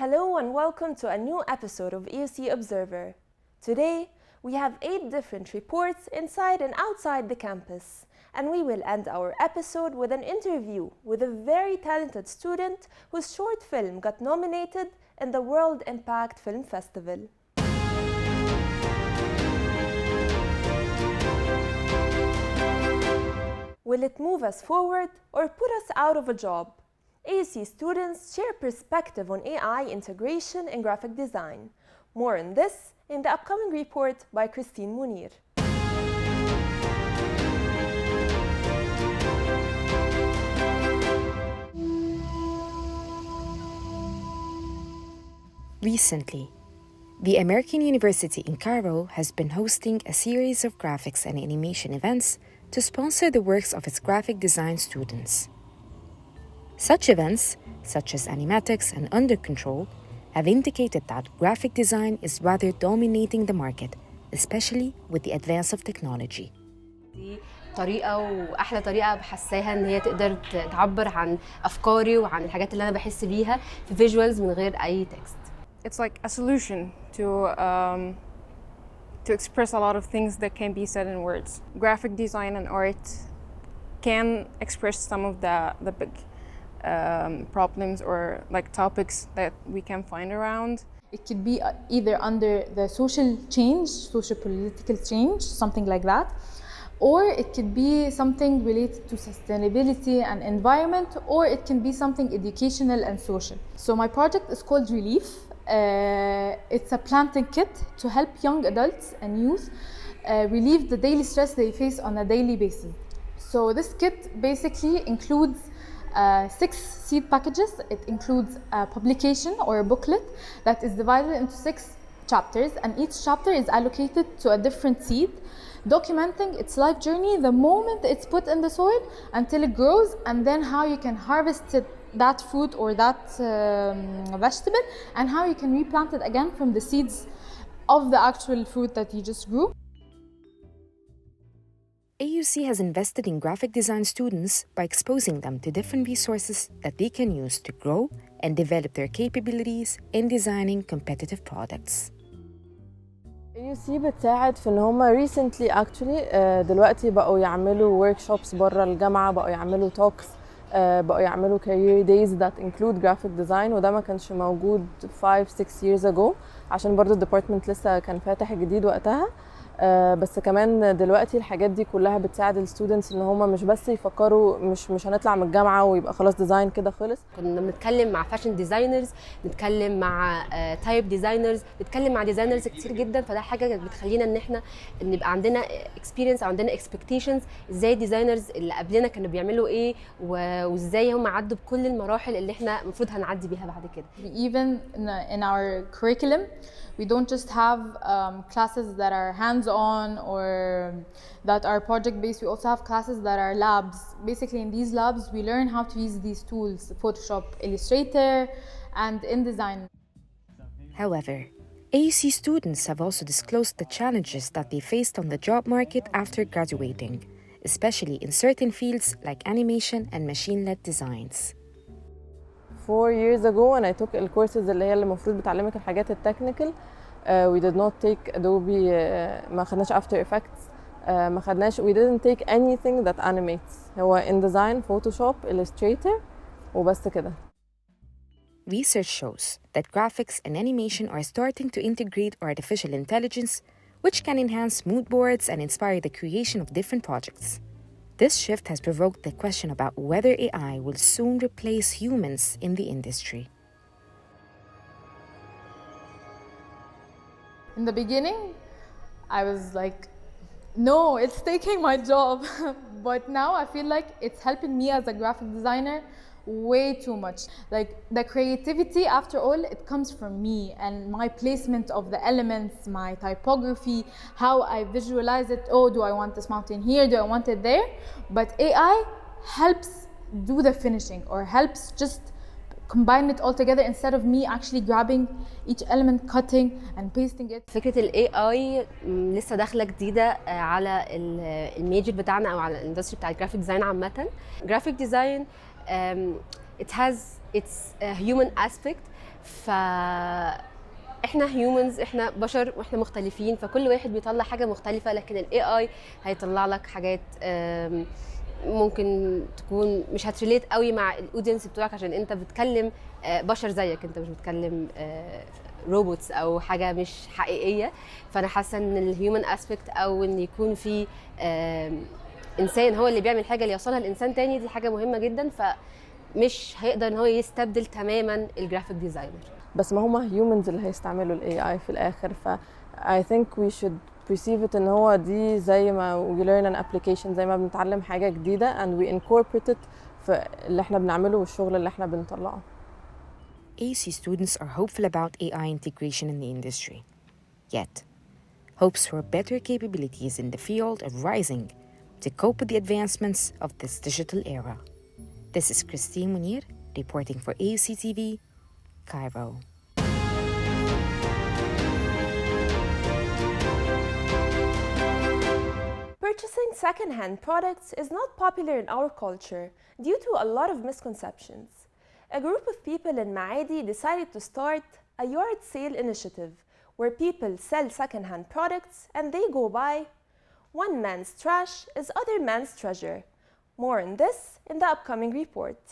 Hello and welcome to a new episode of AUC Observer. Today, we have 8 different reports inside and outside the campus, and we will end our episode with an interview with a very talented student whose short film got nominated in the World Impact Film Festival. Will it move us forward or put us out of a job? AUC students share perspective on AI integration in graphic design. More on this in the upcoming report by Christine Munir. Recently, the American University in Cairo has been hosting a series of graphics and animation events to sponsor the works of its graphic design students. Such events, such as Animatics and Under Control, have indicated that graphic design is rather dominating the market, especially with the advance of technology. طريقة وأحلى طريقة بحساها إن هي تقدر تعبر عن أفكاري وعن الحاجات اللي أنا بحس بيها في visuals من غير أي text. It's like a solution to express a lot of things that can be said in words. Graphic design and art can express some of the big problems or like topics that we can find around. It could be either under the social change, social political change, something like that, or it could be something related to sustainability and environment, or it can be something educational and social. So my project is called Relief. It's a planting kit to help young adults and youth relieve the daily stress they face on a daily basis. So this kit basically includes 6 seed packages. It includes a publication or a booklet that is divided into 6 chapters, and each chapter is allocated to a different seed, documenting its life journey the moment it's put in the soil until it grows, and then how you can harvest that fruit or that vegetable, and how you can replant it again from the seeds of the actual fruit that you just grew. AUC has invested in graphic design students by exposing them to different resources that they can use to grow and develop their capabilities in designing competitive products. AUC بتساعد في ان هم recently actually دلوقتي بقوا يعملوا workshops برا الجامعة، بقوا يعملوا talks، بقوا يعملوا career days that include graphic design، وده ما كانش موجود 5-6 years ago عشان برضو الديبارتمنت لسه كان فاتح جديد وقتها. بس كمان دلوقتي الحاجات دي كلها بتساعد الستودنتس ان هم مش بس يفكروا مش هنطلع من الجامعه ويبقى خلاص ديزاين كده خلص. كنا بنتكلم مع فاشن ديزاينرز، نتكلم مع تايب ديزاينرز، نتكلم مع ديزاينرز كتير جدا، فده حاجه بتخلينا ان احنا نبقى عندنا اكسبيرينس او عندنا اكسبكتيشنز ازاي الديزاينرز اللي قبلنا كانوا بيعملوا ايه وازاي هم عدوا بكل المراحل اللي احنا المفروض هنعدي بيها بعد كده. Even in our curriculum, we don't just have classes that are hands-on or that are project-based. We also have classes that are labs. Basically, in these labs, we learn how to use these tools, Photoshop, Illustrator, and InDesign. However, AUC students have also disclosed the challenges that they faced on the job market after graduating, especially in certain fields like animation and machine-led designs. 4 years ago when I took الكورسز اللي هي اللي المفروض بتعلمك الحاجات التكنيكال، we did not take Adobe، ما خدناش After Effects، ما خدناش we didn't take anything that animates. هو InDesign، Photoshop، Illustrator وبس كده. Research shows that graphics and animation are starting to integrate artificial intelligence, which can enhance mood boards and inspire the creation of different projects. This shift has provoked the question about whether AI will soon replace humans in the industry. In the beginning, I was like, no, it's taking my job. But now I feel like it's helping me as a graphic designer way too much. Like the creativity, after all, it comes from me and my placement of the elements, my typography, how I visualize it. Oh, do I want this mountain here? Do I want it there? But AI helps do the finishing or helps just combine it all together instead of me actually grabbing each element, cutting and pasting it. فكرة ال AI لسه داخلة جديدة على الميجر بتاعنا أو على الاندستري بتاع الجرافيك ديزاين عامة. جرافيك ديزاين it has its human aspect. احنا humans، احنا بشر واحنا مختلفين، فكل واحد بيطلع حاجه مختلفه، لكن ال AI هيطلع لك حاجات ممكن تكون مش هتريليت قوي مع الاودينس بتوعك، عشان انت بتكلم بشر زيك، انت مش بتكلم روبوتس او حاجه مش حقيقيه. فانا حاسه ان الهيومن اسبكت او ان يكون في انسان هو اللي بيعمل حاجه اللي يوصلها لانسان تاني، دي حاجه مهمه جدا. فمش هيقدر ان هو يستبدل تماما الجرافيك ديزاينر. بس ما هما humans اللي هيستعملوا ال AI في الآخر. ف I think we should perceive it إن هو دي زي ما we learn an application، زي ما بنتعلم حاجة جديدة and we incorporate it في اللي احنا بنعمله والشغل اللي احنا بنطلعه. AUC students are hopeful about AI integration in the industry. Yet, hopes for better capabilities in the field are rising to cope with the advancements of this digital era. This is Christine Munir reporting for AUCTV, Cairo. Purchasing second-hand products is not popular in our culture due to a lot of misconceptions. A group of people in Maadi decided to start a yard sale initiative where people sell second-hand products and they go by. One man's trash is other man's treasure. More on this in the upcoming report.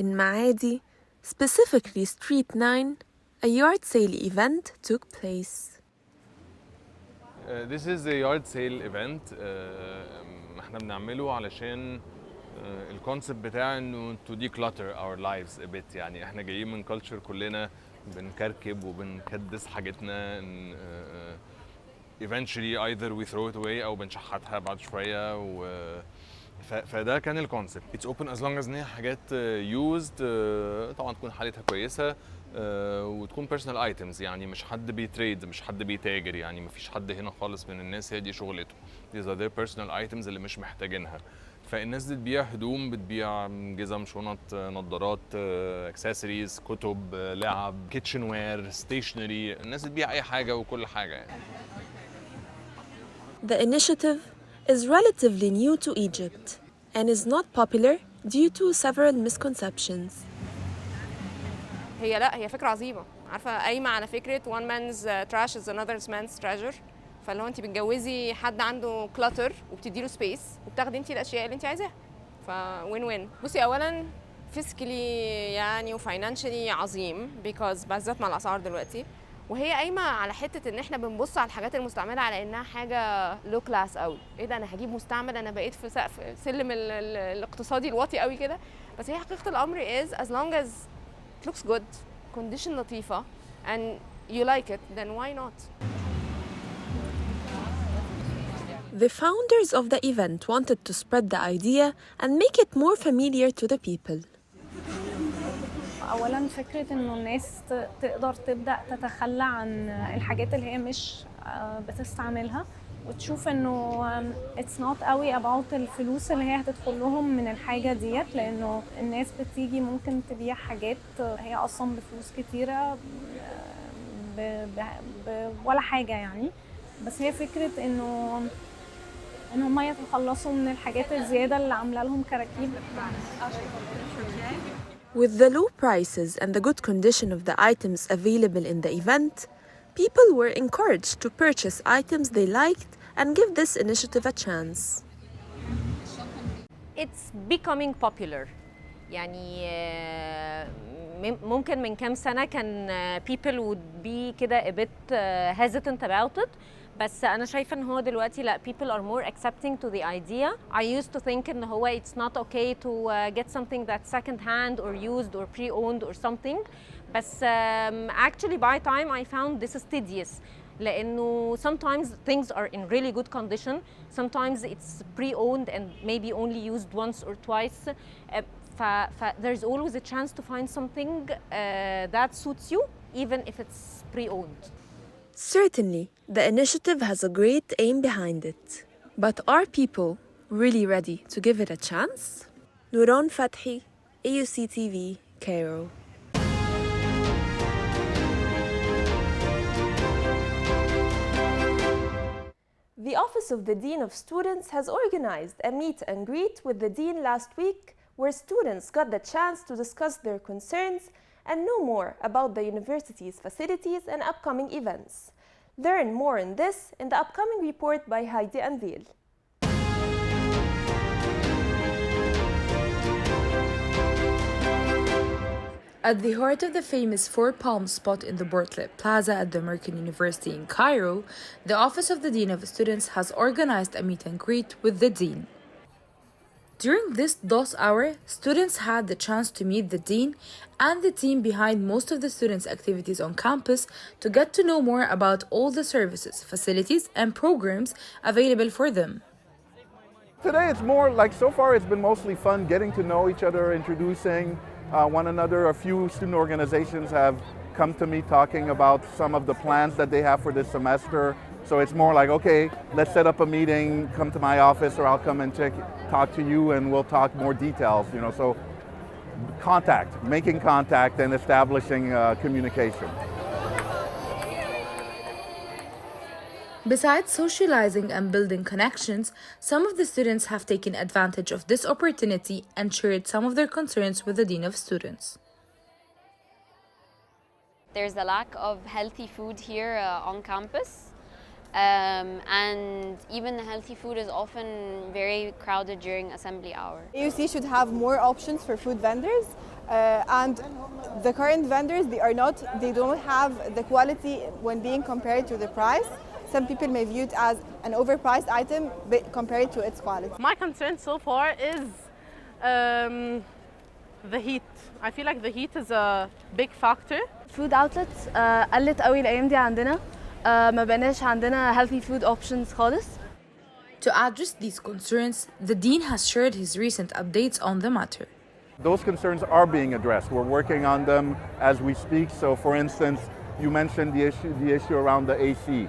In Maadi, specifically Street 9, a yard sale event took place. This is a yard sale event. احنا بنعمله علشان الكونسبت بتاع انه to declutter our lives a bit. يعني احنا جايين من كلتشر كلنا بنكركب وبنكدس حاجتنا eventually either we throw it away او بنشحتها بعد شويه فده كان الكونسبت. It's open as long as ان هي حاجات used، طبعا تكون حالتها كويسه وتكون personal items، يعني مش حد بيتريد، مش حد بيتاجر، يعني مفيش حد هنا خالص من الناس هي دي شغلته. These are their personal items اللي مش محتاجينها. فالناس دي بتبيع هدوم، بتبيع جزم، شنط، نظارات، اكسسوارز، كتب، لعب، كيتشن وير، ستيشنري. الناس بتبيع اي حاجه وكل حاجه يعني. The initiative is relatively new to Egypt and is not popular due to several misconceptions. هي فكرة عظيمة، عارفة قايمة على فكرة one man's trash is another man's treasure. فاللي هو انت بتجوزي حد عنده كلاتر وبتديله سبيس وبتاخدي انت الاشياء اللي انت عايزاها، فوين وين. بصي اولا فيسكلي يعني وفاينانشالي عظيم because بالذات مع الاسعار دلوقتي، وهي قايمه على حته ان احنا بنبص على الحاجات المستعمله على انها حاجه لو كلاس قوي. ايه ده، انا هجيب مستعمل، انا بقيت في سقف سلم الاقتصادي الواطي قوي كده. بس هي حقيقه الامر is as long as it looks good, condition لطيفه and you like it, then why not. The founders of the event wanted to spread the idea and make it more familiar to the people. أولاً فكرة إنه الناس تقدر تبدأ تتخلى عن الحاجات اللي هي مش بتستعملها، وتشوف إنه it's not قوي about الفلوس اللي هي هتدخل لهم من الحاجة ديت، لأنه الناس بتيجي ممكن تبيع حاجات هي أصلاً بفلوس كتيرة ولا حاجة يعني. بس هي فكرة إنه هم يتخلصوا من الحاجات الزيادة اللي عاملة لهم كراكيب. With the low prices and the good condition of the items available in the event, people were encouraged to purchase items they liked and give this initiative a chance. It's becoming popular. يعني ممكن من كام سنة كان people would be كده a bit hesitant about it. بس أنا شايفة إن هو دلوقتي لا people are more accepting to the idea. I used to think إن هو it's not okay to get something that's second hand or used or pre-owned or something. بس actually by time I found this is tedious. لأنه sometimes things are in really good condition. Sometimes it's pre-owned and maybe only used once or twice. There's always a chance to find something that suits you even if it's pre-owned. Certainly, the initiative has a great aim behind it. But are people really ready to give it a chance? Nuran Fathi, AUC TV, Cairo. The Office of the Dean of Students has organized a meet and greet with the Dean last week, where students got the chance to discuss their concerns and know more about the university's facilities and upcoming events. Learn more on this in the upcoming report by Heidi Anvil. At the heart of the famous Four Palms spot in the Bartlett Plaza at the American University in Cairo, the Office of the Dean of Students has organized a meet and greet with the Dean. During this DOS hour, students had the chance to meet the Dean and the team behind most of the students' activities on campus to get to know more about all the services, facilities, and programs available for them. Today it's more like, so far it's been mostly fun getting to know each other, introducing one another. A few student organizations have come to me talking about some of the plans that they have for this semester. So it's more like, okay, let's set up a meeting, come to my office, or I'll come and talk to you and we'll talk more details, so making contact and establishing communication. Besides socializing and building connections, some of the students have taken advantage of this opportunity and shared some of their concerns with the Dean of Students. There's a lack of healthy food here on campus. And even the healthy food is often very crowded during assembly hour. AUC should have more options for food vendors, and the current vendors, they don't have the quality when being compared to the price. Some people may view it as an overpriced item compared to its quality. My concern so far is the heat. I feel like the heat is a big factor. Food outlets قلت قوي الأيام دي عندنا. ما بقناش عندنا healthy food options خالص. To address these concerns, the Dean has shared his recent updates on the matter. Those concerns are being addressed. We're working on them as we speak. So for instance, you mentioned the issue around the AC.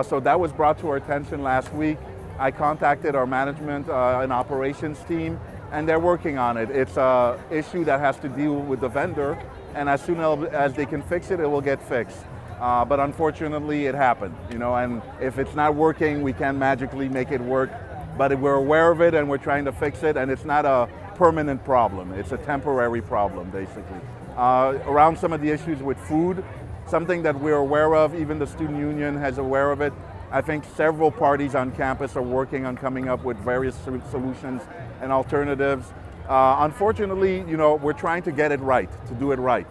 So that was brought to our attention last week. I contacted our management and operations team, and they're working on it. It's an issue that has to deal with the vendor, and as soon as they can fix it, it will get fixed. But unfortunately, it happened, and if it's not working, we can't magically make it work. But we're aware of it, and we're trying to fix it, and it's not a permanent problem. It's a temporary problem, basically. Around some of the issues with food, something that we're aware of, even the student union is aware of it. I think several parties on campus are working on coming up with various solutions and alternatives. Unfortunately, we're trying to get it right, to do it right.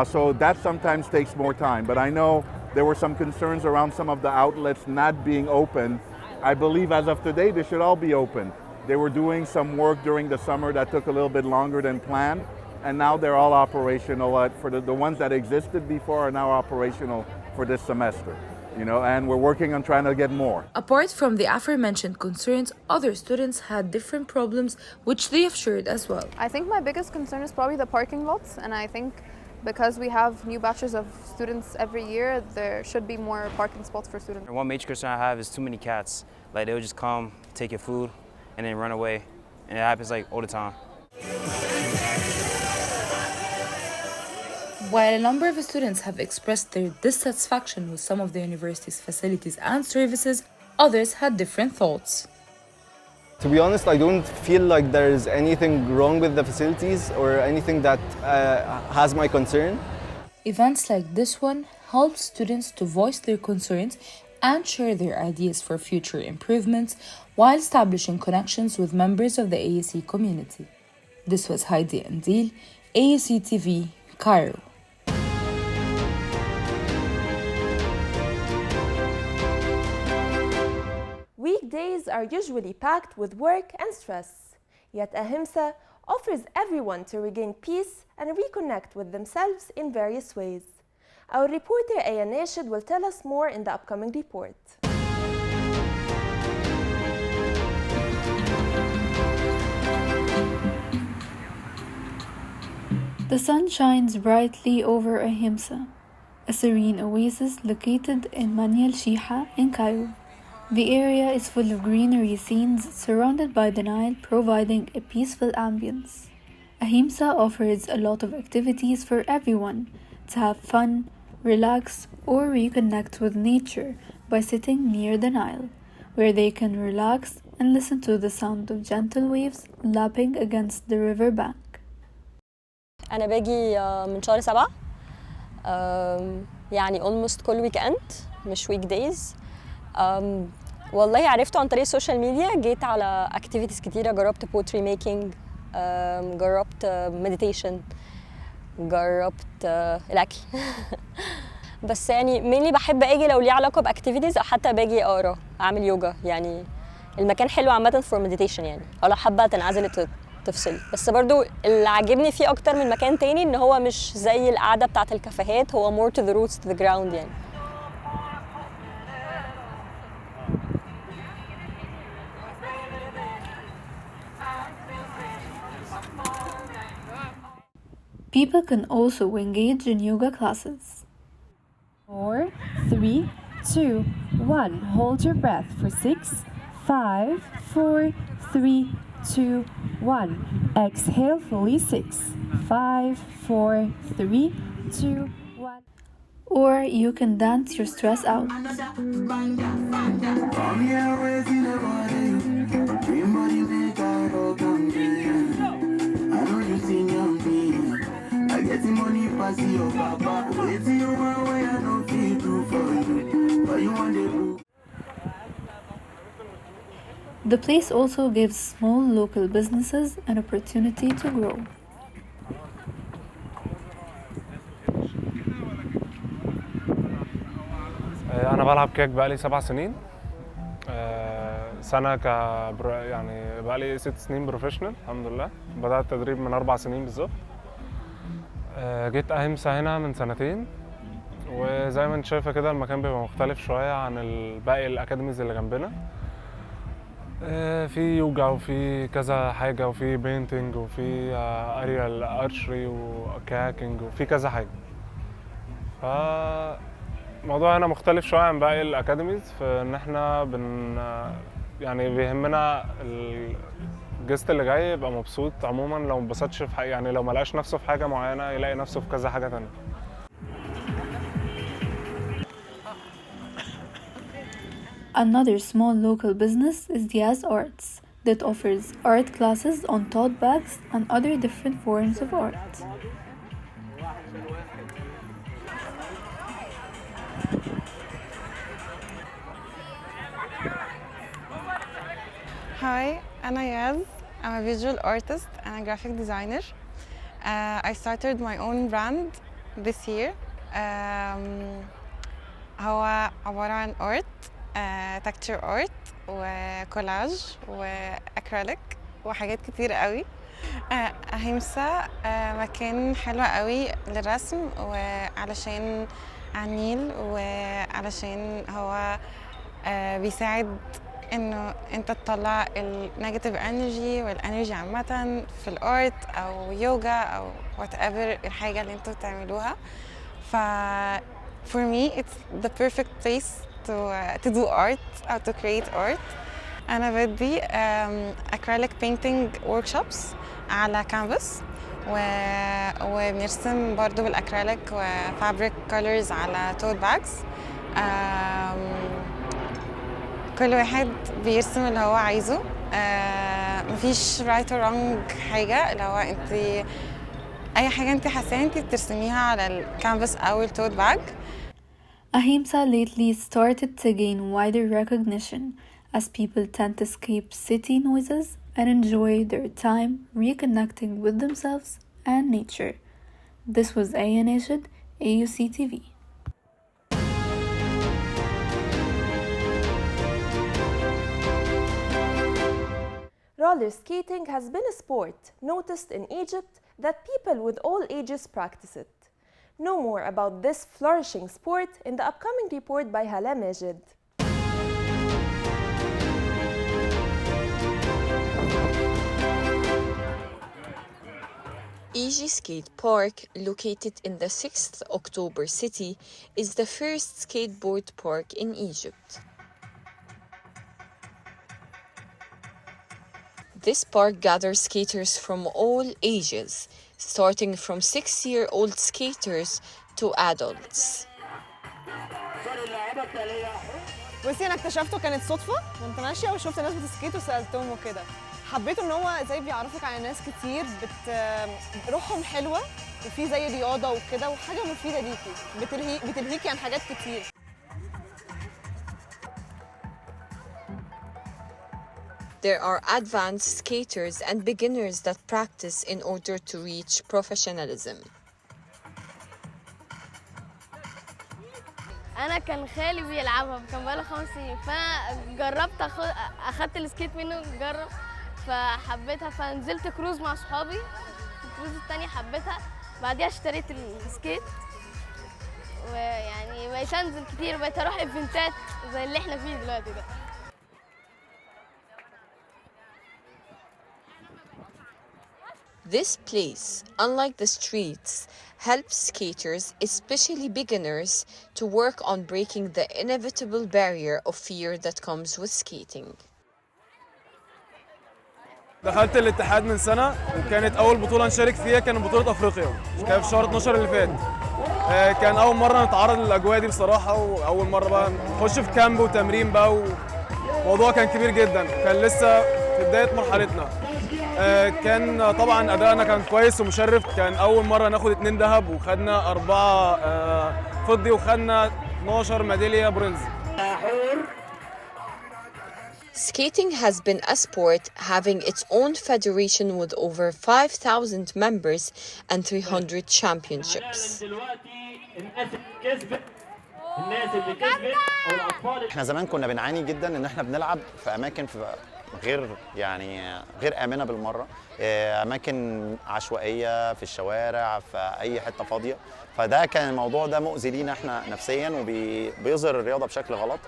So that sometimes takes more time, but I know there were some concerns around some of the outlets not being open. I believe as of today, they should all be open. They were doing some work during the summer that took a little bit longer than planned, and now they're all operational. For the ones that existed before are now operational for this semester, and we're working on trying to get more. Apart from the aforementioned concerns, other students had different problems, which they have shared as well. I think my biggest concern is probably the parking lots, and I think because we have new batches of students every year, there should be more parking spots for students. One major concern I have is too many cats. Like, they'll just come, take your food, and then run away. And it happens all the time. While a number of students have expressed their dissatisfaction with some of the university's facilities and services, others had different thoughts. To be honest, I don't feel like there is anything wrong with the facilities or anything that has my concern. Events like this one help students to voice their concerns and share their ideas for future improvements while establishing connections with members of the AUC community. This was Heidi Anvil, AUCTV, Cairo. Weekdays are usually packed with work and stress, yet AHIMSA offers everyone to regain peace and reconnect with themselves in various ways. Our reporter Aya Nashid will tell us more in the upcoming report. The sun shines brightly over AHIMSA, a serene oasis located in Manya al-Shiha in Cairo. The area is full of greenery scenes surrounded by the Nile, providing a peaceful ambience. AHIMSA offers a lot of activities for everyone to have fun, relax, or reconnect with nature by sitting near the Nile. where they can relax and listen to the sound of gentle waves lapping against the river bank. أنا باجي من شهر 7 يعني almost كل weekend مش weekdays. والله عرفته عن طريق السوشيال ميديا. جيت على activities كتيرة، جربت poetry making، جربت meditation، جربت الأكل. بس يعني mainly بحب أجي لو ليه علاقة بactivities أو حتى باجي أقرأ أعمل يوجا. يعني المكان حلو عامة for meditation يعني، أو لو حابة تنعزل تفصل. بس برضو اللي عاجبني فيه أكتر من مكان تاني إن هو مش زي القعدة بتاعة الكافيهات، هو more to the roots to the ground يعني. People can also engage in yoga classes. 4, 3, 2, 1. Hold your breath for 6, 5, 4, 3, 2, 1. Exhale fully 6, 5, 4, 3, 2, 1. Or you can dance your stress out. The place also gives small local businesses an opportunity to grow. أنا بلعب كيك بقالي 7 سنين. سنة يعني بقالي 6 سنين بروفيشنال الحمد لله. بدأت تدريب من 4 سنين بالظبط. جيت أهمسة هنا من 2 سنين، وزي ما انت شايفة كده المكان بيبقى مختلف شوية عن باقي الأكاديميز اللي جنبنا. في يوجا وفي كذا حاجة وفي بينتينج وفي أريال أرشري وكاكينج وفي كذا حاجة. فالموضوع هنا مختلف شوية عن باقي الأكاديميز في إن احنا يعني بيهمنا الجست اللي جاي يبقى مبسوط عموما. لو مبسطش في حاجة، يعني لو ملقاش نفسه في حاجة معينة يلاقي نفسه في كذا حاجة تانية. Another small local business is Diaz Arts that offers art classes on tote bags and other different forms of art. Hi, I'm Ayaz. I'm a visual artist and a graphic designer. I started my own brand this year. هو عبارة عن art, texture art وكولاج واكريليك وحاجات كتير قوي. أهمسة مكان حلو قوي للرسم وعلشان على النيل وعلشان هو بيساعد انه انت تطلع النيجاتيف انرجي والانرجي عامة في الارت او يوجا او whatever الحاجة اللي انتوا بتعملوها. ف for me it's the perfect place to do art or to create art. أنا بدي acrylic painting workshops على canvas وبنرسم برضو بالأكريليك وفابريك colors على tote bags. كل واحد بيرسم اللي هو عايزه. مفيش right or wrong حاجة. اللي هو انت أي حاجة انت حاساها انت بترسميها على الكانفاس أو التوت باج. Ahimsa lately started to gain wider recognition as people tend to escape city noises and enjoy their time reconnecting with themselves and nature. This was Aya Nashid, AUCTV. Roller skating has been a sport noticed in Egypt that people with all ages practice it. Know more about this flourishing sport in the upcoming report by Hala Majid. AUC Skate Park, located in the 6th October city, is the first skateboard park in Egypt. This park gathers skaters from all ages, starting from 6-year-old skaters to adults. بصي انا اكتشفته كانت صدفه، كنت ماشيه وشفت ناس بتسكيت وسالتهم وكده، حبيت ان هو زي بيعرفك على ناس كتير روحهم حلوه وفي زي رياضه وكده وحاجه مفيده ليكي، بتلهيكي عن حاجات كتير. There are advanced skaters and beginners that practice in order to reach professionalism. انا كان خالي بيلعبها، كان بقاله 5 سنين، فانا جربت اخدت السكيت منه جرب فحبيتها، فنزلت كروز مع صحابي، الكروز التانية حبيتها، بعديها اشتريت السكيت ويعني بقيت انزل كتير، بقيت اروح ايفنتات زي اللي احنا فيه دلوقتي ده. This place, unlike the streets, helps skaters, especially beginners, to work on breaking the inevitable barrier of fear that comes with skating. دخلت الاتحاد من سنة وكانت أول بطولة نشارك فيها كانت بطولة أفريقيا، كانت في شهر 12 اللي فات. كان أول مرة نتعرض للأجواء دي بصراحة، وأول مرة بقى نخش في كامب وتمرين بقى، وموضوع كان كبير جدا، كان لسه في بداية مرحلتنا. كان طبعا أدائنا كان كويس ومشرف، كان أول مرة ناخد 2 ذهب وخدنا 4 فضي وخدنا 12 ميدالية برونز. Skating has been a sport having its own federation with over 5,000 members and 300 championships. احنا زمان كنا بنعاني جدا ان احنا بنلعب في اماكن غير آمنة بالمرة، أماكن عشوائية في الشوارع في أي حتة فاضية، فده كان الموضوع ده مؤذي لينا احنا نفسيا وبيظهر الرياضة بشكل غلط،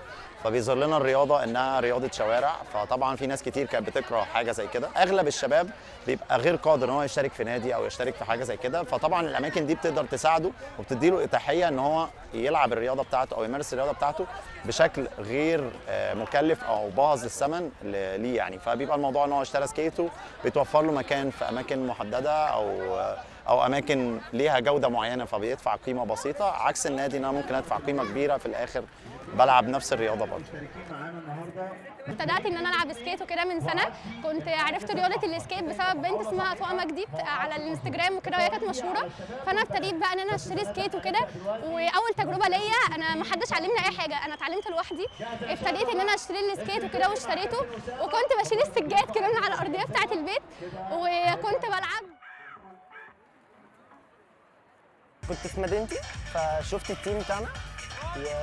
فبيظهر لنا الرياضة إنها رياضة شوارع، فطبعا في ناس كتير كانت بتكره حاجة زي كده. أغلب الشباب بيبقى غير قادر إن هو يشترك في نادي أو يشترك في حاجة زي كده، فطبعا الأماكن دي بتقدر تساعده وبتديله إتاحية إن هو يلعب الرياضة بتاعته أو يمارس الرياضة بتاعته بشكل غير مكلف أو باهظ الثمن ليه يعني. فبيبقى الموضوع إن هو اشترى سكيته بيتوفر له مكان في أماكن محددة أو أماكن ليها جودة معينة، فبيدفع قيمة بسيطة، عكس النادي إن أنا ممكن أدفع قيمة كبيرة في الآخر بلعب نفس الرياضة برضه. ابتدأت ان انا العب سكيت وكده من سنه، كنت عرفت رياضه السكيت بسبب بنت اسمها طوع مجدي على الانستجرام وكده، وهي كانت مشهوره، فانا ابتديت بقى ان انا اشتري سكيت وكده. واول تجربه ليا انا ما حدش علمني اي حاجه، انا اتعلمت لوحدي، ابتديت ان انا اشتري السكيت وكده واشتريته، وكنت بشيل السجاد كده من على الارضيه بتاعه البيت وكنت بلعب. كنت في مدينتي فشفت التيم بتاعنا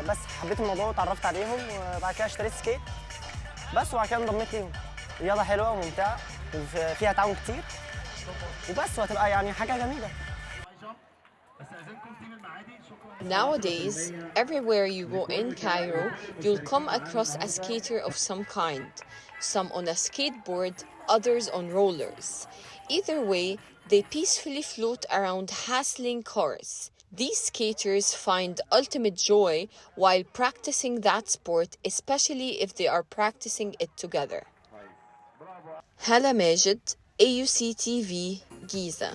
بس حبيت الموضوع واتعرفت عليهم، وبعد كده اشتريت سكيت بس، وبعد كده انضميت ليهم. رياضه حلوه وممتعه وفيها تعاون كتير وبس، وهتبقى يعني حاجه جميله. Nowadays, everywhere you go in Cairo, you'll come across a skater of some kind, some on a skateboard, others on rollers. Either way, they peacefully float around hassling cars. These skaters find ultimate joy while practicing that sport, especially if they are practicing it together. Hala Majid, AUCTV, Giza.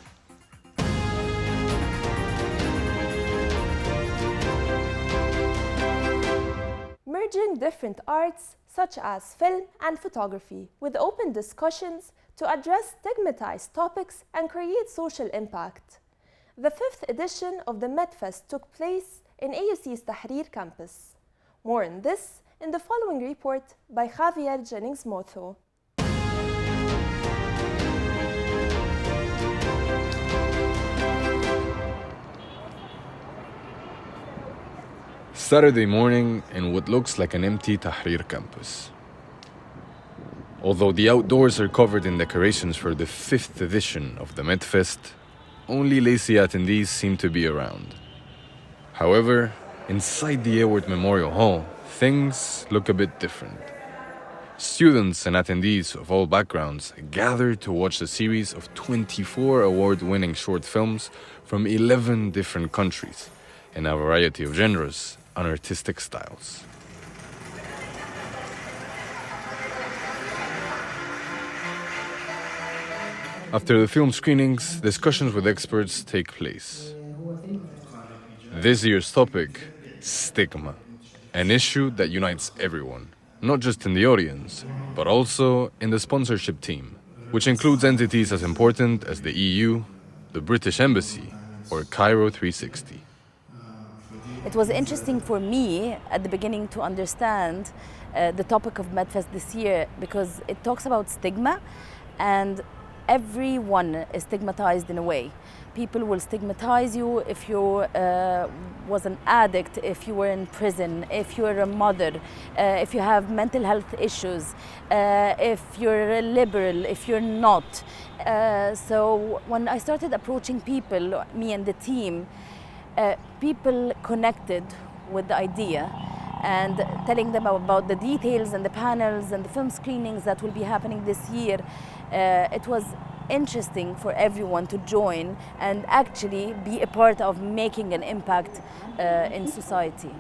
Merging different arts such as film and photography with open discussions to address stigmatized topics and create social impact. The 5th edition of the MedFest took place in AUC's Tahrir campus. More on this in the following report by Javier Jennings-Motho. Saturday morning in what looks like an empty Tahrir campus. Although the outdoors are covered in decorations for the 5th edition of the MedFest, only lazy attendees seem to be around. However, inside the Ewart Memorial Hall, things look a bit different. Students and attendees of all backgrounds gather to watch a series of 24 award-winning short films from 11 different countries in a variety of genres and artistic styles. After the film screenings, discussions with experts take place. This year's topic, stigma. An issue that unites everyone, not just in the audience, but also in the sponsorship team, which includes entities as important as the EU, the British Embassy, or Cairo 360. It was interesting for me at the beginning to understand the topic of MedFest this year because it talks about stigma, and everyone is stigmatized in a way. People will stigmatize you if you was an addict, if you were in prison, if you're a mother, if you have mental health issues, if you're a liberal, if you're not. So when I started approaching people, me and the team, people connected with the idea and telling them about the details and the panels and the film screenings that will be happening this year. It was interesting for everyone to join and actually be a part of making an impact in society.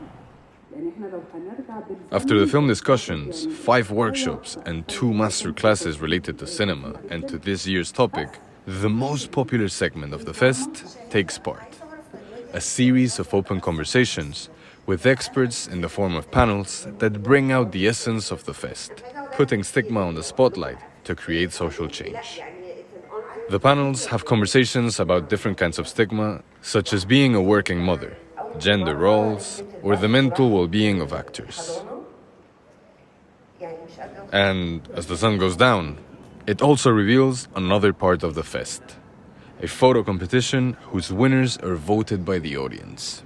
After the film discussions, 5 workshops, and 2 master classes related to cinema and to this year's topic, the most popular segment of the fest takes part. A series of open conversations with experts in the form of panels that bring out the essence of the fest, putting stigma on the spotlight to create social change. The panels have conversations about different kinds of stigma, such as being a working mother, gender roles, or the mental well-being of actors. And as the sun goes down, it also reveals another part of the fest, a photo competition whose winners are voted by the audience.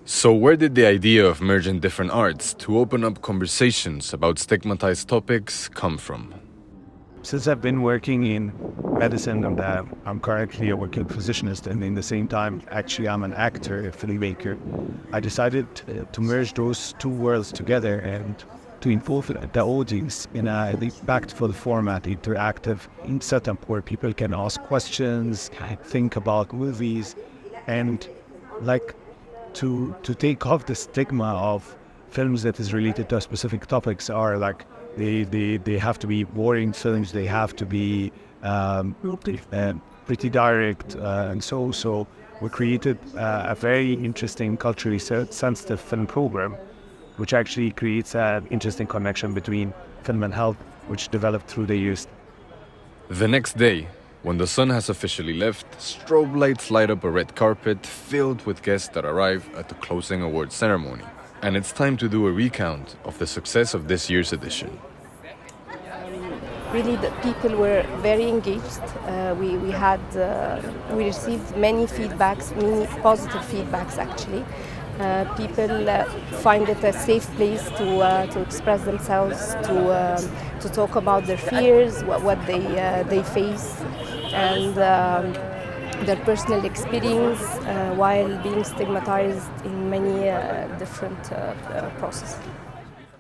So where did the idea of merging different arts to open up conversations about stigmatized topics come from? Since I've been working in medicine and I'm currently a working physicianist, and in the same time, actually I'm an actor, a filmmaker, I decided to merge those 2 worlds together and to involve the audience in a impactful format, interactive setup where people can ask questions, think about movies, and to take off the stigma of films that is related to specific topics are they have to be boring films, they have to be pretty direct, and so we created a very interesting, culturally sensitive film program, which actually creates an interesting connection between film and health, which developed through the years. The next day, when the sun has officially left, strobe lights light up a red carpet filled with guests that arrive at the closing awards ceremony. And it's time to do a recount of the success of this year's edition. Really, the people were very engaged. We received many feedbacks, many positive feedbacks actually. People find it a safe place to express themselves, to talk about their fears, what they face, and their personal experience while being stigmatized in many different processes.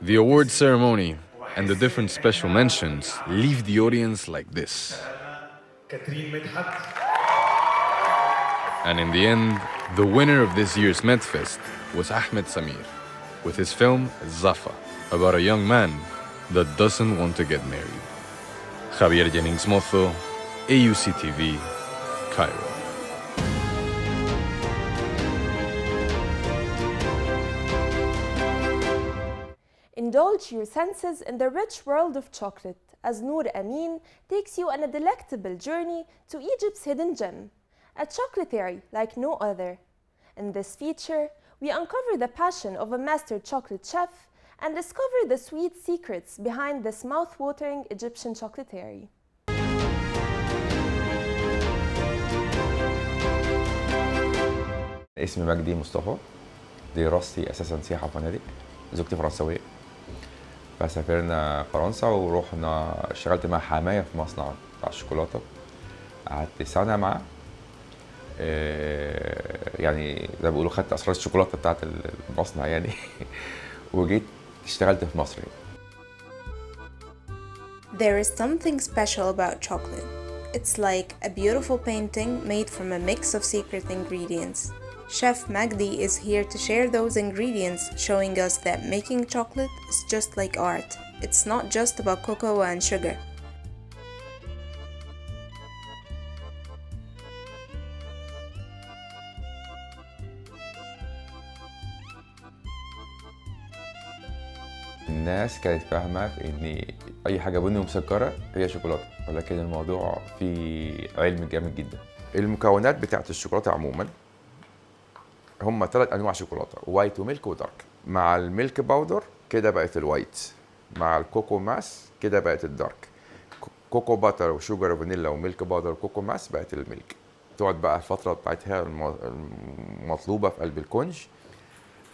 The award ceremony and the different special mentions leave the audience like this. And in the end, the winner of this year's MedFest was Ahmed Samir, with his film Zafa, about a young man that doesn't want to get married. Javier Jennings Mozo, AUCTV, Cairo. Indulge your senses in the rich world of chocolate as Noor Amin takes you on a delectable journey to Egypt's hidden gem, a chocolatieri like no other. In this feature, we uncover the passion of a master chocolate chef and discover the sweet secrets behind this mouth-watering Egyptian chocolatieri. اسمي مجدي مصطفى، دراستي اساسا سياحه وفنادق، زوجتي فرنسويه، فسافرنا فرنسا ورحنا اشتغلت مع حمايه في مصنع بتاع الشوكولاته، قعدت سنه معاه، يعني زي ما بيقولوا خدت اسرار الشوكولاته بتاعت المصنع يعني وجيت اشتغلت في مصر. There is something special about chocolate. It's like a beautiful painting made from a mix of secret ingredients. Chef Magdi is here to share those ingredients, showing us that making chocolate is just like art. It's not just about cocoa and sugar. الناس كانت فاهمة في إن أي حاجة بني ومسكرة هي شوكولاتة، ولكن الموضوع فيه علم جامد جدا. المكونات بتاعة الشوكولاتة عموما هم 3 أنواع شوكولاتة، وايت وميلك ودارك. مع الميلك باودر كده بقت الوايت، مع الكوكو ماس كده بقت الدارك. كوكو باتر وشوجر وفانيلا وميلك باودر وكوكو ماس بقت الميلك. تقعد بقى الفترة بتاعتها المطلوبة في قلب الكونج.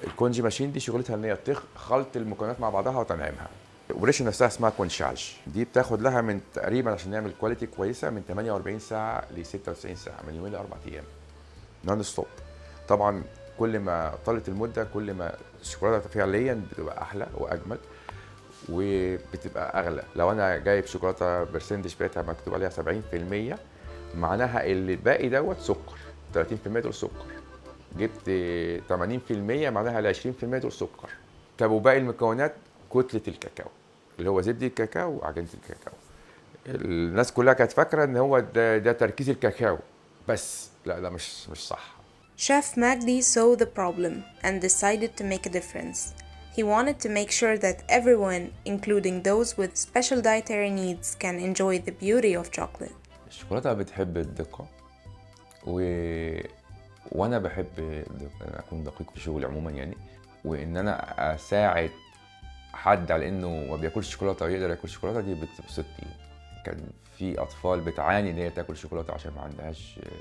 الكونج ماشين دي شغلتها ان هي تخلط المكونات مع بعضها وتنعمها. الاوبريشن نفسها اسمها كونشاج، دي بتاخد لها من تقريبا عشان نعمل كواليتي كويسه من 48 ساعه ل 96 ساعه، من يومين ل 4 ايام نون ستوب. طبعا كل ما طالت المده كل ما الشوكولاته فعليا بتبقى احلى واجمل وبتبقى اغلى. لو انا جايب شوكولاته برسنتج بتاعتها مكتوب عليها 70%، معناها اللي الباقي دوت سكر، 30% دول سكر. جبت 80% معناها ال 20% دول سكر. طب وباقي المكونات كتله الكاكاو اللي هو زبده الكاكاو وعجينه الكاكاو. الناس كلها كانت فاكره ان هو ده تركيز الكاكاو، بس لا مش صح. Chef Magdi saw the problem and decided to make a difference. He wanted to make sure that everyone, including those with special dietary needs, can enjoy the beauty of chocolate. الشوكولاته بتحب الدقه وانا بحب اكون دقيق في شغلي عموما يعني، وان انا اساعد حد على انه ما بياكلش شوكولاته ويقدر ياكل شوكولاته دي بتبسطني. كان في اطفال بتعاني ان هي تاكل شوكولاته عشان ما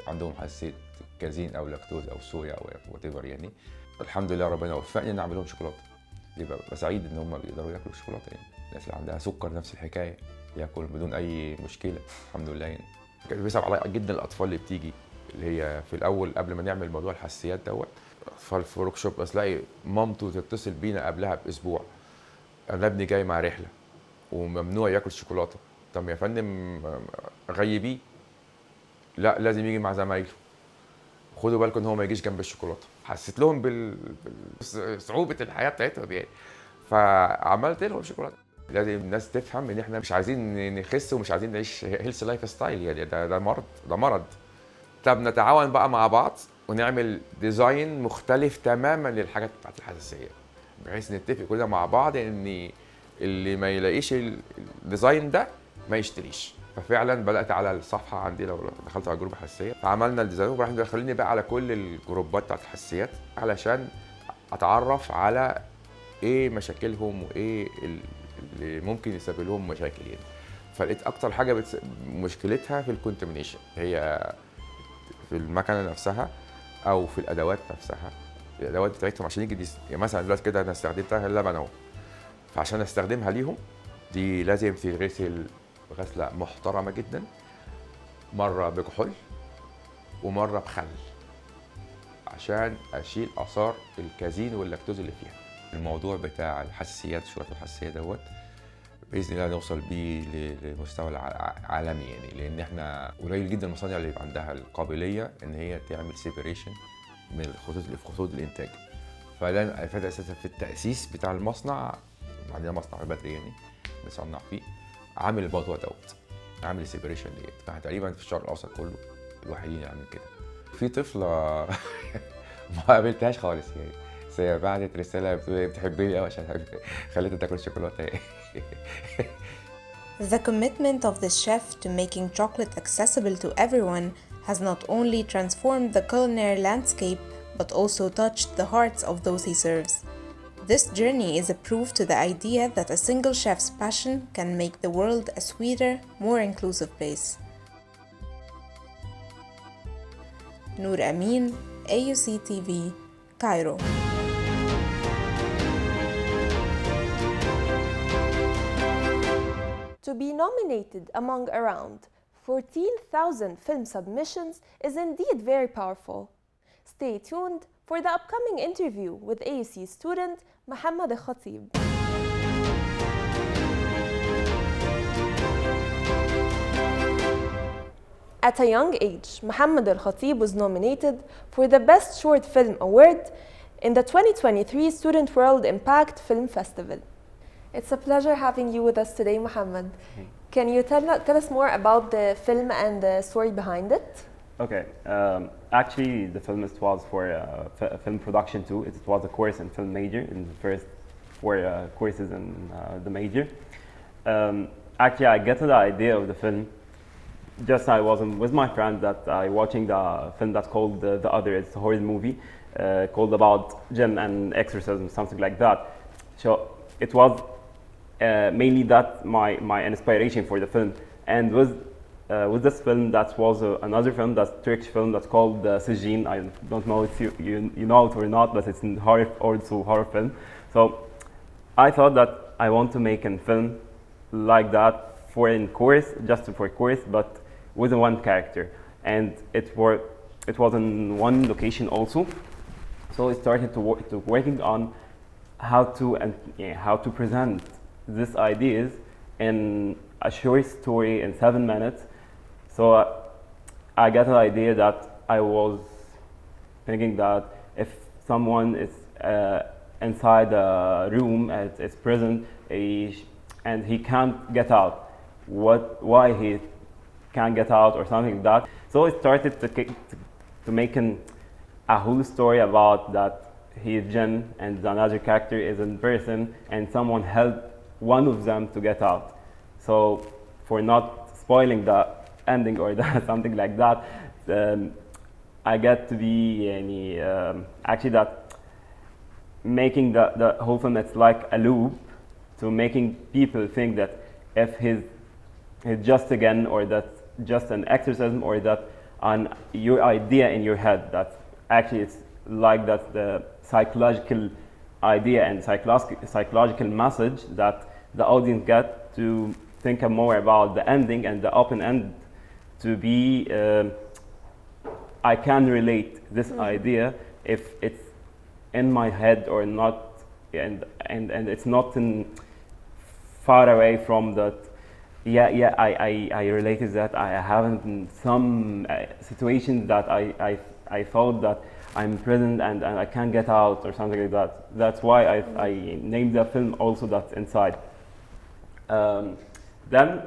عندهم حساسيه كازين او لاكتوز او صويا او وات ايفر يعني. الحمد لله ربنا وفقني ان اعمل لهم شوكولاته. ببقى سعيد ان هم بيقدروا ياكلوا شوكولاته يعني. الناس اللي عندها سكر نفس الحكايه ياكل بدون اي مشكله الحمد لله يعني. كان بيصعب عليا جدا الاطفال اللي بتيجي اللي هي في الاول قبل ما نعمل موضوع الحساسيات دوت، اطفال في ورك شوب بس الاقي مامته تتصل بينا قبلها باسبوع، انا ابني جاي مع رحله وممنوع ياكل شوكولاته. طب يا فندم غيبيه، لا لازم يجي مع زمايله، خدوا بالكم ان هو ما يجيش جنب الشوكولاته. حسيت لهم بصعوبه الحياه بتاعتهم يعني، فعملت لهم شوكولاته. لازم الناس تفهم ان احنا مش عايزين نخس ومش عايزين نعيش هيلث لايف ستايل يعني، ده مرض. طب نتعاون بقى مع بعض ونعمل ديزاين مختلف تماما للحاجات بتاعت الحساسيه، بحيث نتفق كلنا مع بعض ان اللي ما يلاقيش الديزاين ده ما يشتريش. ففعلا بدات على الصفحه عندي، لو دخلت على جروب الحساسيه فعملنا الديزاين وراح دخلني بقى على كل الجروبات بتاعت الحساسيات علشان اتعرف على ايه مشاكلهم وايه اللي ممكن يسبب لهم مشاكل يعني. فلقيت اكتر حاجه مشكلتها في الكونتامينيشن، هي في المكنه نفسها او في الادوات نفسها. الادوات بتاعتهم عشان يجي يعني مثلا دلوقتي كده انا استخدمتها اللبن اهو، فعشان استخدمها ليهم دي لازم تتغسل غسله محترمه جدا، مره بكحول ومره بخل عشان اشيل اثار الكازين واللاكتوز اللي فيها. الموضوع بتاع الحساسيات شويه الحساسيه دوت باذن الله نوصل بيه لمستوى عالمي يعني، لان احنا قليل جدا المصانع اللي يبقى عندها القابليه ان هي تعمل سيبريشن من الخطوط اللي في خطوط الانتاج. فده افاده اساسا في التاسيس بتاع المصنع. عندنا مصنع بدري يعني بنصنع فيه، عامل الموضوع دوت، عامل السيبريشن ديت. فاحنا تقريبا في الشرق الاوسط كله الوحيدين عاملين كده. في طفله ما قابلتهاش خالص يعني، بس هي بعتت رساله بتقول هي بتحبني قوي عشان خليتها تاكل شوكولاته يعني. The commitment of the chef to making chocolate accessible to everyone has not only transformed the culinary landscape, but also touched the hearts of those he serves. This journey is a proof to the idea that a single chef's passion can make the world a sweeter, more inclusive place. Noor Amin, AUC TV, Cairo. To be nominated among around 14,000 film submissions is indeed very powerful. Stay tuned for the upcoming interview with AUC student Mohammed Khatib. At a young age, Mohammed Khatib was nominated for the Best Short Film Award in the 2023 Student World Impact Film Festival. It's a pleasure having you with us today, Mohammed. Can you tell us more about the film and the story behind it? Okay, actually the film was for film production too. It was a course in film major in the first for courses in the major. Actually, I got the idea of the film. Just I was with my friend that I watching the film that's called The Other. It's a horror movie called about gym and exorcism, something like that. So it was mainly that my inspiration for the film. And with this film, that was another film, that's Turkish film that's called Sijin. I don't know if you know it or not, but it's a horror film. So I thought that I want to make a film like that for in course, just for course, but with one character. And it was in one location also. So I started to working on how to present these ideas in a short story in 7 minutes. So I got an idea that I was thinking that if someone is inside a room at its prison and he can't get out, why he can't get out or something like that. So I started to make a whole story about that he is Jin and another character is in person and someone helped one of them to get out. So for not spoiling the ending or something like that, I get to be actually that making the whole film, it's like a loop to making people think that if he's just again, or that's just an exorcism, or that your idea in your head, that actually it's like that the psychological idea and psychological message that the audience get to think more about the ending and the open end, to be I can relate this idea if it's in my head or not, and it's not far away from that. I related that I haven't in some situations that I thought that I'm in prison and I can't get out or something like that. That's why I named the film also that Inside. Then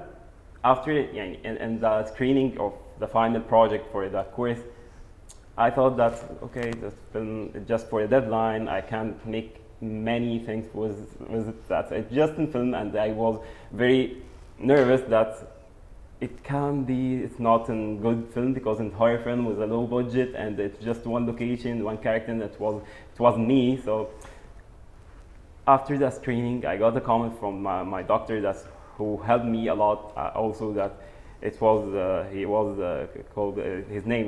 after in the screening of the final project for that course, I thought that okay, this film is just for a deadline. I can't make many things with it. That it's just in film, and I was very nervous that it's not a good film, because in horror film with a low budget and it's just one location, one character, and it wasn't me. So after the screening, I got a comment from my doctor who helped me a lot. Also that he was called his name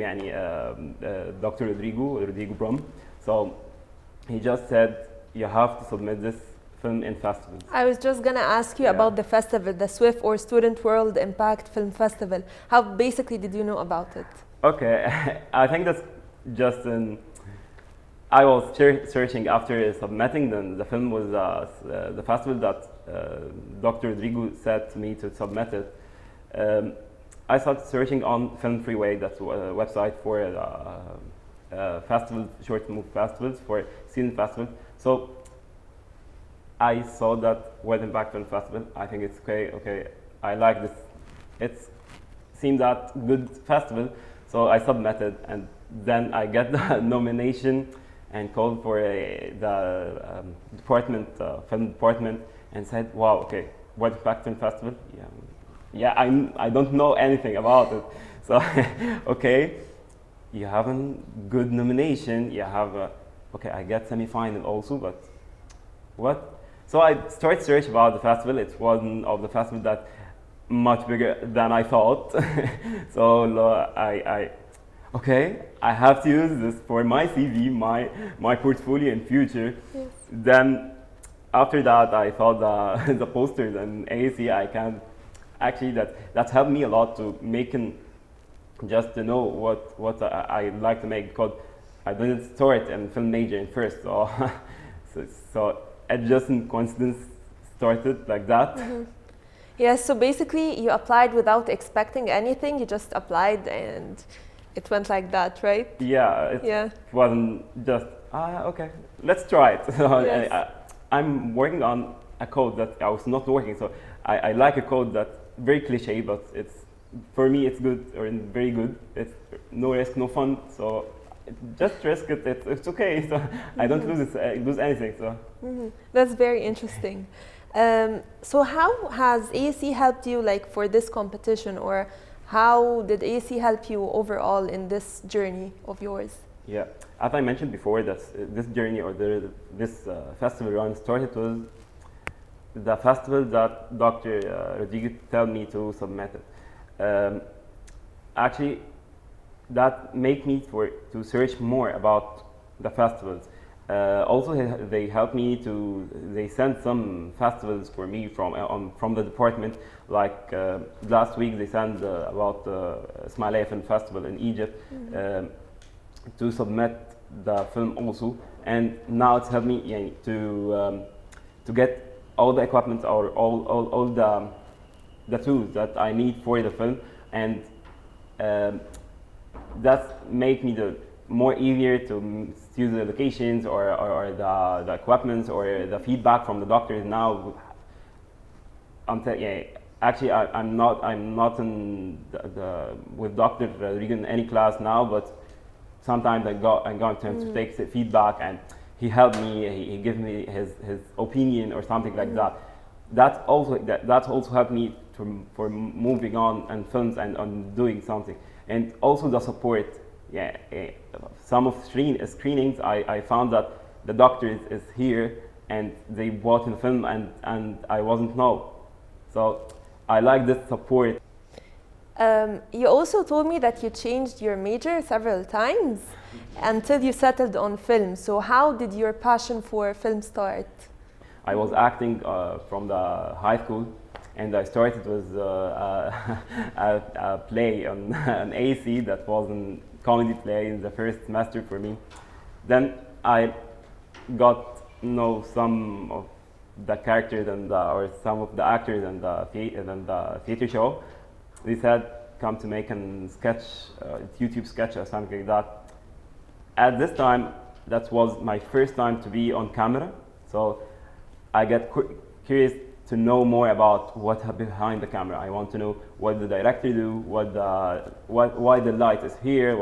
Dr. Rodrigo Brum. So he just said you have to submit this film in festivals. I was just gonna ask you about the festival, the SWIFT or Student World Impact Film Festival. How basically did you know about it? Okay, I think that's just I was searching after submitting the film was the festival that Dr. Rodrigo said to me to submit it. I started searching on Film Freeway, that's a website for festival, short movie festivals, for student festivals. So I saw that World Impact Film Festival. I think it's okay, I like this. It seemed that good festival, so I submitted, and then I get the nomination and called for the department, film department, and said, wow, okay, World Impact Film Festival? Yeah, I don't know anything about it. So, okay, you have a good nomination, you have okay, I get semi-final also, but what? So I started search about the festival. It wasn't of the festival that much bigger than I thought. So okay, I have to use this for my CV, my portfolio in future. Yes. Then after that, I thought the posters and AUC, I can actually that helped me a lot to just to know what I like to make, because I didn't start in film major in first, so so it just in coincidence started like that. Mm-hmm. Yeah, so basically you applied without expecting anything. You just applied and it went like that, right? Yeah, it wasn't just okay, let's try it. So yes. I'm working on a code that I was not working, so I like a code that's very cliche, but it's for me it's good, or very good. It's no risk, no fun. So just risk it. It's okay. So I don't lose anything. So That's very interesting. So how has AUC helped you like for this competition, or how did AUC help you overall in this journey of yours? yeah, as I mentioned before, that this journey or this festival run started with the festival that Dr. Rodriguez told me to submit it. Actually, that made me to search more about the festivals. Also, they helped me they sent some festivals for me from the department. Like last week, they sent about the Ismailiyah Film Festival in Egypt to submit the film also. And now it's helped me to get all the equipment or all the tools that I need for the film, and that make me more easier to use the locations or the equipment or the feedback from the doctors. Now, actually, I'm not in with Dr. Rodriguez in any class now, but sometimes I'm going to take feedback, and he helped me. He gave me his opinion or something like that. That's also helped me for moving on and films and on doing something, and also the support. Some of screenings I found that the doctor is here and they bought the film and I wasn't know. So I like this support. You also told me that you changed your major several times until you settled on film. So how did your passion for film start? I was acting from the high school, and I started with a play on an AUC that was a comedy play in the first semester for me. Then I got to know some of the characters or some of the actors in the theater show. They said, come to make a sketch, YouTube sketch or something like that. At this time, that was my first time to be on camera. So I get curious to know more about what's behind the camera. I want to know what the director do, why the light is here,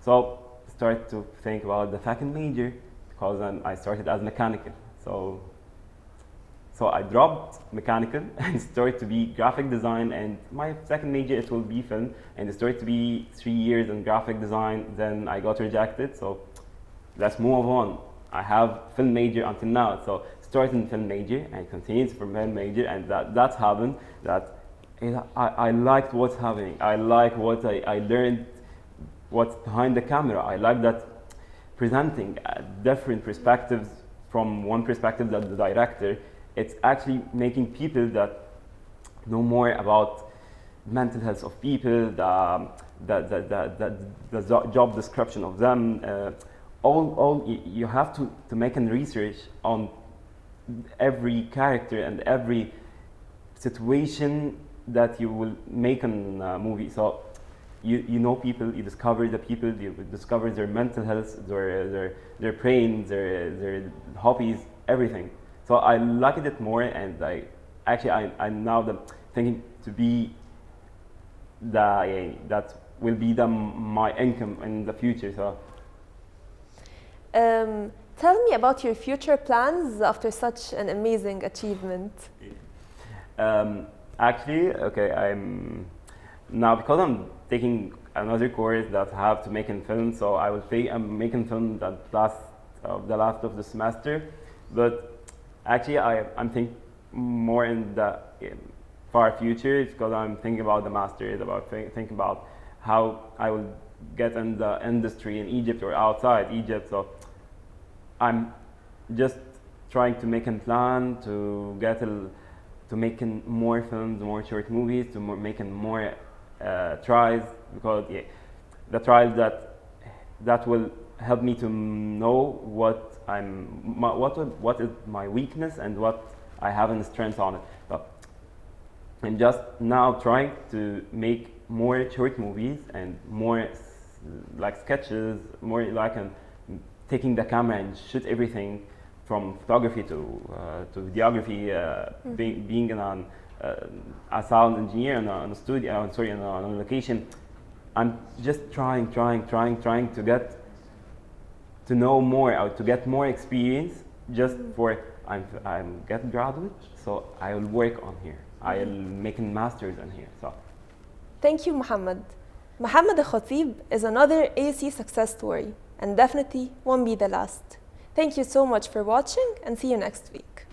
so start to think about the second major, because I started as mechanical. So I dropped mechanical and started to be graphic design, and my second major it will be film, and it started to be 3 years in graphic design. Then I got rejected, so let's move on. I have film major until now, so started in film major and continued from film major, and that's happened. That I liked what's happening. I like what I learned, what's behind the camera. I like that presenting different perspectives from one perspective that the director. It's actually making people that know more about mental health of people, the job description of them. You have to make a research on every character and every situation that you will make in a movie. So you know people, you discover the people, you discover their mental health, their brain, their hobbies, everything. So I liked it more, and I'm now thinking to be that will be my income in the future. So. Tell me about your future plans after such an amazing achievement. Actually, okay, I'm because taking another course that I have to make in film, so I'm making film the last of the semester. But actually, I'm thinking more in the far future, because I'm thinking about the masters, thinking about how I will get in the industry in Egypt or outside Egypt. So I'm just trying to make a plan to get to making more films, more short movies, to making more tries, because the tries that will help me to know what is my weakness and what I have in strength on it. But I'm just now trying to make more short movies and more like sketches, more like taking the camera and shoot everything from photography to videography, being a sound engineer in a studio, on a location. I'm just trying to get to know more or to get more experience just for I'm getting graduate, so I will work on here. I'll make a master's on here. So Thank you, Mohammed. Mohammed Al-Khatib is another AUC success story and definitely won't be the last. Thank you so much for watching and see you next week.